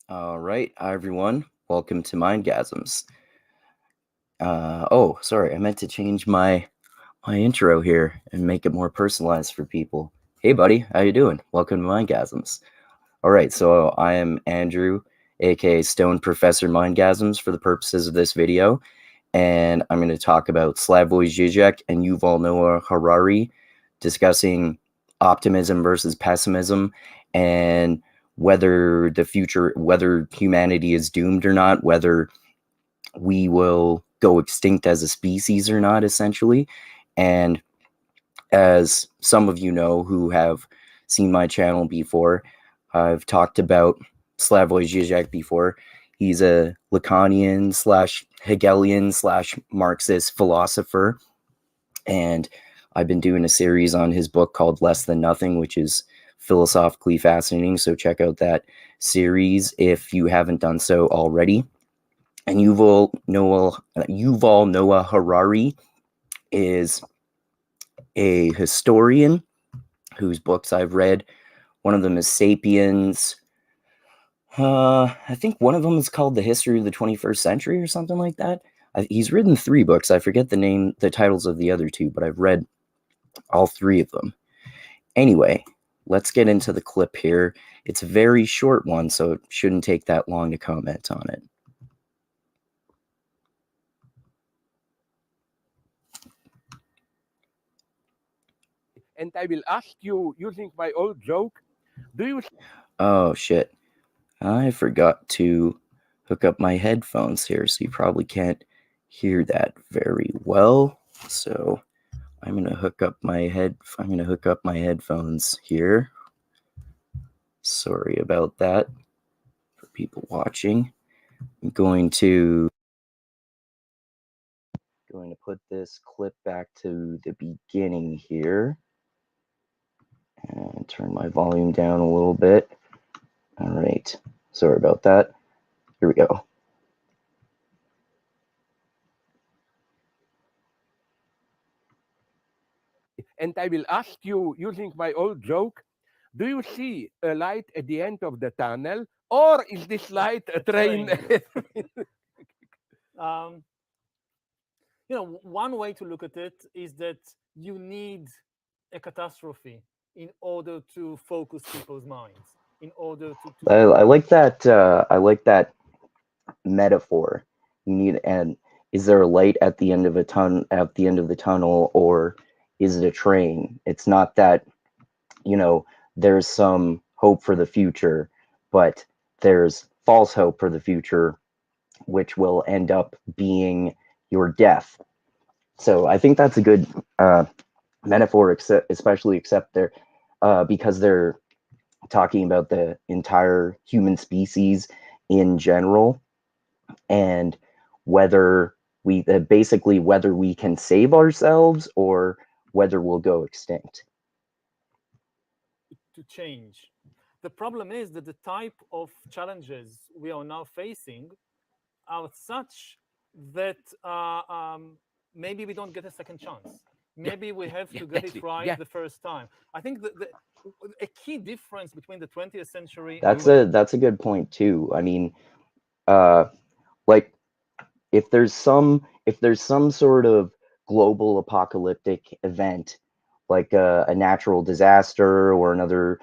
All right, hi everyone. Welcome to Mindgasms. Oh, sorry, I meant to change my intro here and make it more personalized for people. Hey, buddy, how you doing? Welcome to Mindgasms. All right, so I am Andrew, aka Stone Professor Mindgasms, for the purposes of this video, and I'm going to talk about Slavoj Zizek and Yuval Noah Harari, discussing optimism versus pessimism and whether humanity is doomed or not, whether we will go extinct as a species or not, essentially. And as some of you know who have seen my channel before, I've talked about Slavoj Zizek before. He's a Lacanian slash Hegelian slash Marxist philosopher, and I've been doing a series on his book called Less Than Nothing, which is philosophically fascinating. So check out that series if you haven't done so already. And Yuval Noah Harari is a historian whose books I've read. One of them is *Sapiens*. I think one of them is called *The History of the 21st Century* or something like that. He's written 3 books. I forget the titles of the other 2, but I've read all 3 of them. Anyway, let's get into the clip here. It's a very short one, so it shouldn't take that long to comment on it. And I will ask you, using my old joke, do you... Oh, shit. I forgot to hook up my headphones here, so you probably can't hear that very well. So I'm gonna hook up my headphones here. Sorry about that for people watching. I'm going to put this clip back to the beginning here and turn my volume down a little bit. All right, sorry about that. Here we go. And I will ask you, using my old joke, do you see a light at the end of the tunnel, or is this light a train? Um, one way to look at it is that you need a catastrophe in order to focus people's minds, in order to I like that. I like that metaphor. You need, and is there a light at the end of the tunnel, or is it a train? It's not that, there's some hope for the future, but there's false hope for the future, which will end up being your death. So I think that's a good metaphor, especially there, because they're talking about the entire human species in general, and whether whether we can save ourselves or whether we'll go extinct. to change. The problem is that the type of challenges we are now facing are such that maybe we don't get a second chance. Maybe we have to get it right the first time. I think that a key difference between the 20th century That's a good point too. I mean, like if there's some sort of global apocalyptic event, like a natural disaster or another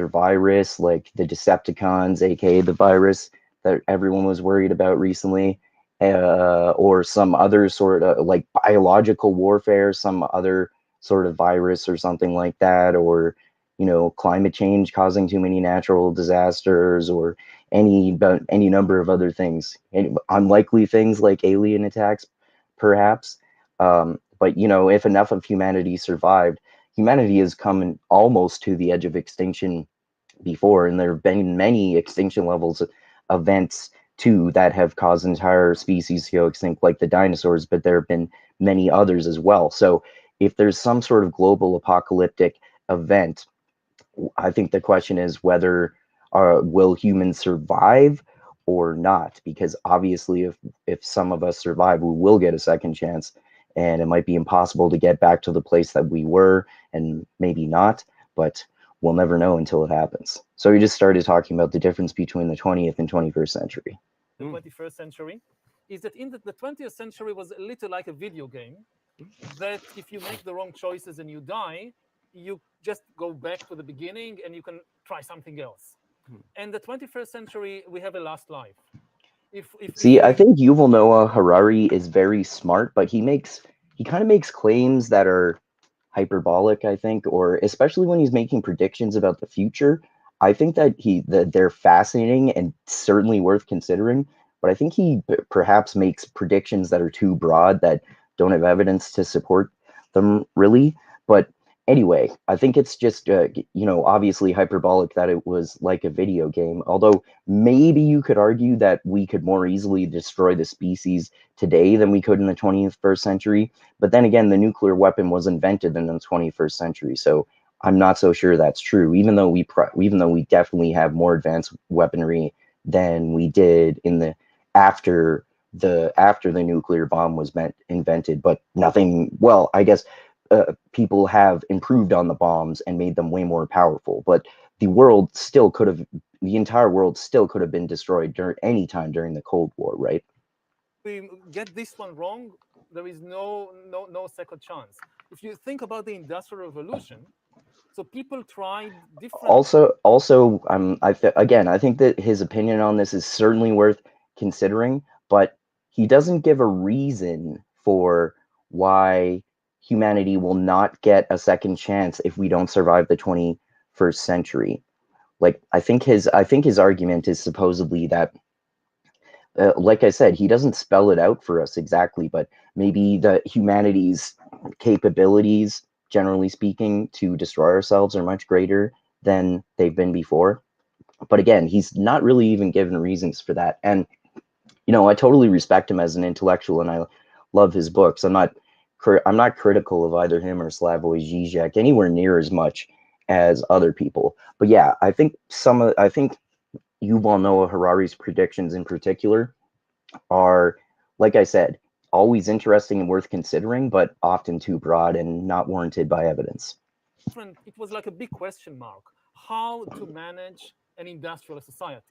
virus, like the Decepticons, aka the virus that everyone was worried about recently, or some other sort of like biological warfare, some other sort of virus or something like that, or climate change causing too many natural disasters, or any number of other things, unlikely things like alien attacks, perhaps. But if enough of humanity survived, humanity has come almost to the edge of extinction before, and there have been many extinction levels events too that have caused entire species to go extinct, like the dinosaurs, but there have been many others as well. So if there's some sort of global apocalyptic event, I think the question is whether will humans survive or not? Because obviously, if some of us survive, we will get a second chance, and it might be impossible to get back to the place that we were, and maybe not. But we'll never know until it happens. So he just started talking about the difference between the 20th and 21st century. The 21st century is that in the 20th century was a little like a video game that if you make the wrong choices and you die, you just go back to the beginning and you can try something else. And the 21st century, we have a last life. If See, I we think Yuval Noah Harari is very smart, but he kind of makes claims that are hyperbolic, I think, or especially when he's making predictions about the future. I think that they're fascinating and certainly worth considering, but I think he perhaps makes predictions that are too broad that don't have evidence to support them really. But anyway, I think it's just obviously hyperbolic that it was like a video game, although maybe you could argue that we could more easily destroy the species today than we could in the 21st century. But then again, the nuclear weapon was invented in the 21st century, so I'm not so sure that's true. Even though we definitely have more advanced weaponry than we did in the after the nuclear bomb was invented, but nothing. Well, I guess people have improved on the bombs and made them way more powerful, but the entire world still could have been destroyed during any time during the Cold War, right? we get this one wrong, there is no second chance. If you think about the Industrial Revolution, so people tried different. Again, I think that his opinion on this is certainly worth considering, but he doesn't give a reason for why humanity will not get a second chance if we don't survive the 21st century. Like, I think his argument is supposedly that, like I said, he doesn't spell it out for us exactly, but maybe the humanity's capabilities, generally speaking, to destroy ourselves are much greater than they've been before. But again, he's not really even given reasons for that. And I totally respect him as an intellectual, and I love his books. I'm not critical of either him or Slavoj Zizek anywhere near as much as other people. But yeah, I think Yuval Noah Harari's predictions in particular are, like I said, always interesting and worth considering, but often too broad and not warranted by evidence. It was like a big question mark: how to manage an industrial society,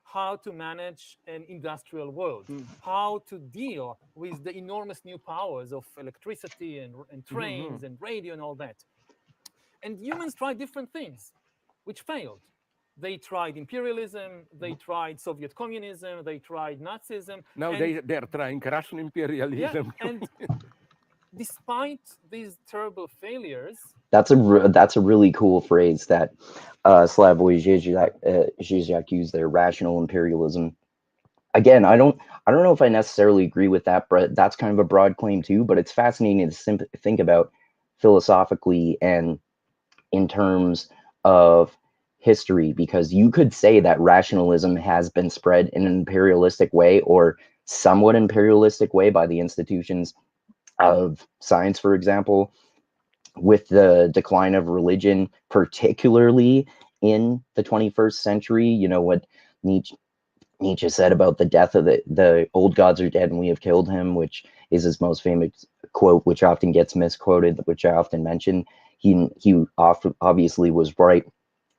how to manage an industrial world, how to deal with the enormous new powers of electricity and trains and radio and all that. And humans tried different things, which failed. They tried imperialism, they tried Soviet communism, they tried Nazism. Now and they're trying Russian yeah, imperialism. and despite these terrible failures, That's a really cool phrase that Slavoj Zizek used there, rational imperialism. Again, I don't know if I necessarily agree with that, but that's kind of a broad claim too. But it's fascinating to think about philosophically and in terms of history, because you could say that rationalism has been spread in an imperialistic way or somewhat imperialistic way by the institutions of science, for example, with the decline of religion, particularly in the 21st century. What Nietzsche said about the death of the old gods are dead and we have killed him, which is his most famous quote, which often gets misquoted, which I often mention. He obviously was right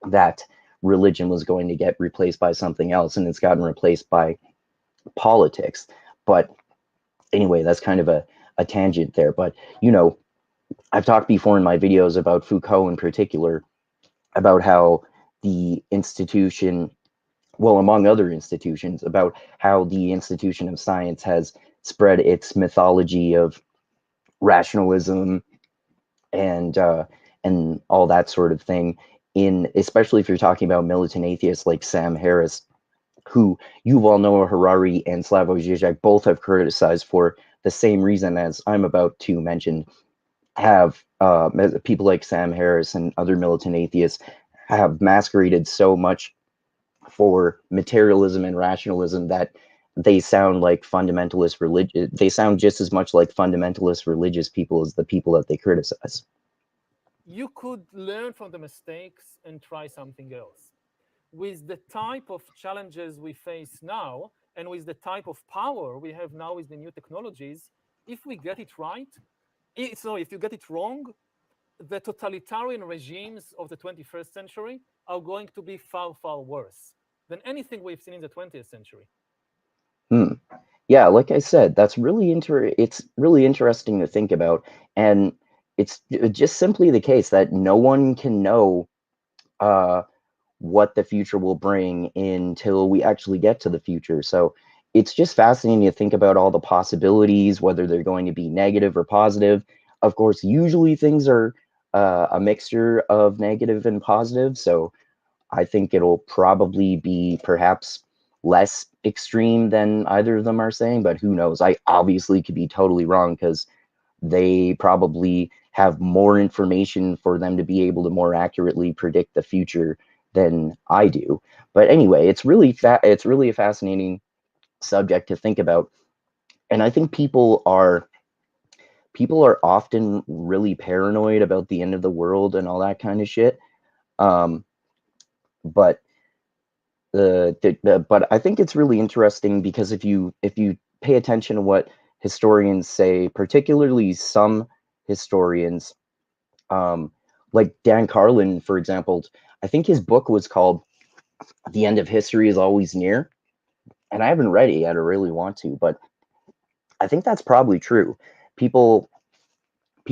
that religion was going to get replaced by something else, and it's gotten replaced by politics. But anyway, that's kind of a tangent there. But I've talked before in my videos about Foucault in particular, about how the institution, well, among other institutions, about how the institution of science has spread its mythology of rationalism and all that sort of thing, especially if you're talking about militant atheists like Sam Harris, who Yuval Noah Harari and Slavoj Zizek both have criticized for the same reason as I'm about to mention. Have people like Sam Harris and other militant atheists have masqueraded so much for materialism and rationalism that they sound like fundamentalist religious. They sound just as much like fundamentalist religious people as the people that they criticize. you could learn from the mistakes and try something else. With the type of challenges we face now, and with the type of power we have now with the new technologies, if we get it right, if you get it wrong, the totalitarian regimes of the 21st century are going to be far, far worse than anything we've seen in the 20th century. Yeah, like I said, that's really it's really interesting to think about, and it's just simply the case that no one can know what the future will bring until we actually get to the future. So it's just fascinating to think about all the possibilities, whether they're going to be negative or positive. Of course, usually things are a mixture of negative and positive. So I think it'll probably be perhaps less extreme than either of them are saying, but who knows? I obviously could be totally wrong because they probably have more information for them to be able to more accurately predict the future than I do. But anyway, it's really a fascinating subject to think about, and I think people are often really paranoid about the end of the world and all that kind of shit. But but I think it's really interesting because if you pay attention to what historians say, particularly some historians, like Dan Carlin, for example, I think his book was called "The End of History is Always Near," and I haven't read it yet. I really want to, but I think that's probably true. People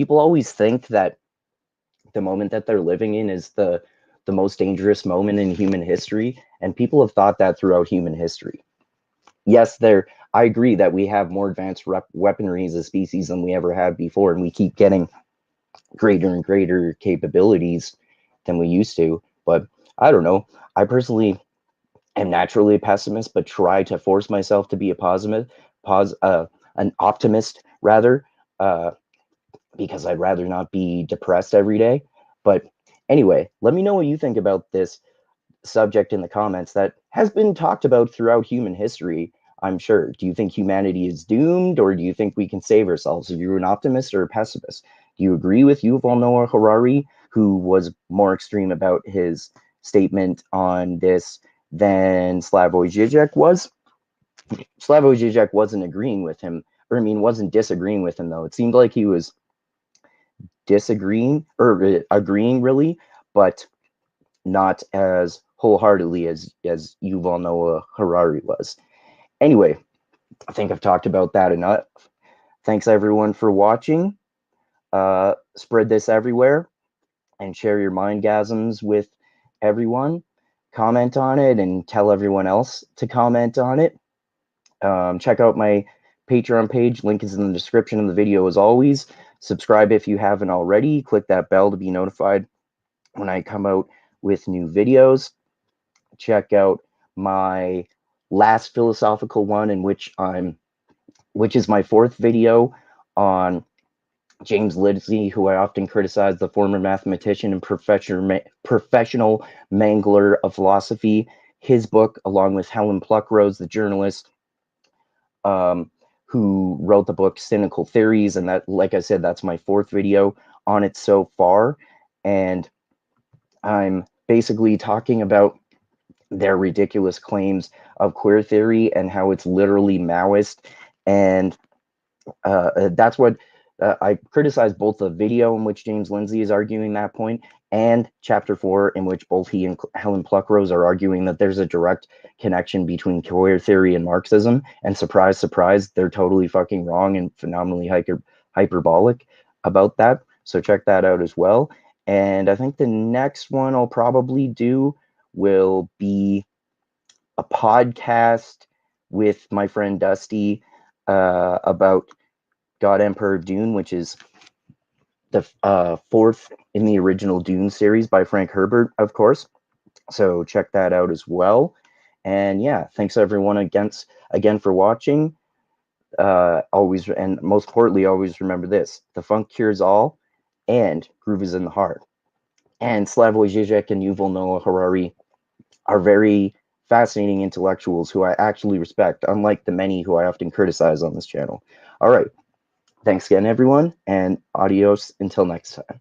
always think that the moment that they're living in is the most dangerous moment in human history, and people have thought that throughout human history. Yes, I agree that we have more advanced weaponry as a species than we ever had before, and we keep getting greater and greater capabilities than we used to. But I don't know. I personally am naturally a pessimist, but try to force myself to be an optimist rather, because I'd rather not be depressed every day. But anyway, let me know what you think about this subject in the comments that has been talked about throughout human history, I'm sure. Do you think humanity is doomed, or do you think we can save ourselves? Are you an optimist or a pessimist? Do you agree with Yuval Noah Harari, who was more extreme about his statement on this than Slavoj Zizek was? Slavoj Zizek wasn't agreeing with him, or I mean, wasn't disagreeing with him, though. It seemed like he was disagreeing, or agreeing, really, but not as wholeheartedly as Yuval Noah Harari was. Anyway, I think I've talked about that enough. Thanks everyone for watching. Spread this everywhere and share your mindgasms with everyone. Comment on it and tell everyone else to comment on it. Check out my Patreon page. Link is in the description of the video as always. Subscribe if you haven't already. Click that bell to be notified when I come out with new videos. Check out my last philosophical one, in which is my fourth video on James Lindsay, who I often criticize, the former mathematician and professional mangler of philosophy. His book, along with Helen Pluckrose, the journalist, who wrote the book Cynical Theories, and that, like I said, that's my fourth video on it so far. And I'm basically talking about their ridiculous claims of queer theory and how it's literally Maoist. And that's what I criticize, both the video in which James Lindsay is arguing that point and chapter 4, in which both he and Helen Pluckrose are arguing that there's a direct connection between queer theory and Marxism. And surprise, surprise, they're totally fucking wrong and phenomenally hyperbolic about that. So check that out as well. And I think the next one I'll probably do will be a podcast with my friend Dusty about God Emperor of Dune, which is the fourth in the original Dune series by Frank Herbert, of course. So check that out as well. And yeah, thanks everyone again for watching. Always, and most importantly, always remember this: the funk cures all, and groove is in the heart. And Slavoj Zizek and Yuval Noah Harari are very fascinating intellectuals who I actually respect, unlike the many who I often criticize on this channel. All right. Thanks again, everyone, and adios until next time.